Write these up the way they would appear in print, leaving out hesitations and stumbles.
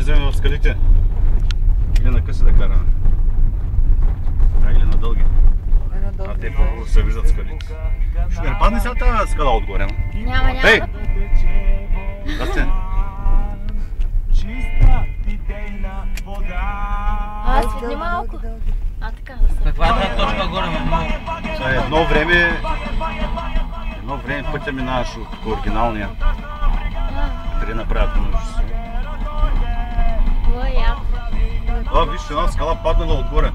влизаме в скалите. Или на къси да караме. Или на дълги. А те по-хубаво се виждат скалите. Ще не падне сега тази скала отгоре? Няма. Ей! Здрасти! Аз видни малко. Така да се. Каква е точка горе? Едно време пътя минаваш от оригиналния. Преди направят множество. Виж, една скала паднала отгоре.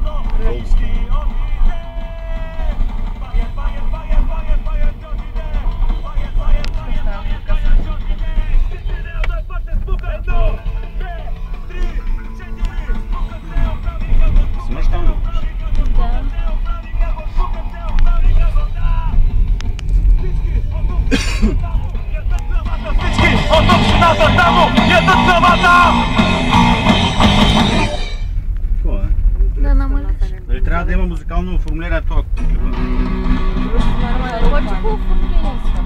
Снимаш там? Да. От общината само ядат цавата! Какво е? Да намалиш. Дали трябва да има музикално оформление това? Който хубаво оформление са.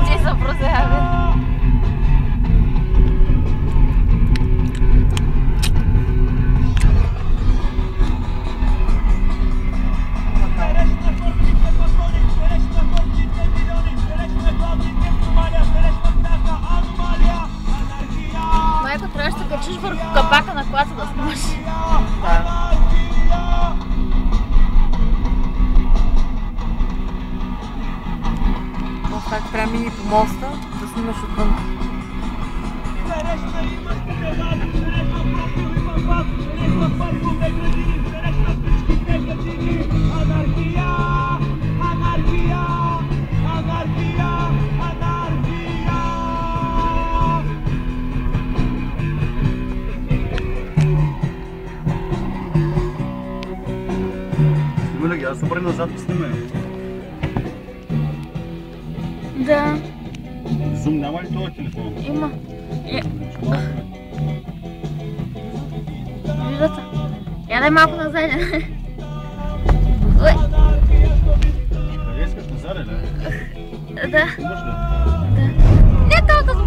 Ти са прозявен. Майко, трябваше да качиш върху капака на колата да снимаш. Да. Так трябва мини по моста да снимаш отвън. Снимай ги, аз обърни назад и снимай. Да, Зум няма ли този телефон? има. Виждате? Я дай малко назад. Ой, Къде искаш назад, ли? да. Снимаш ли? Не толкова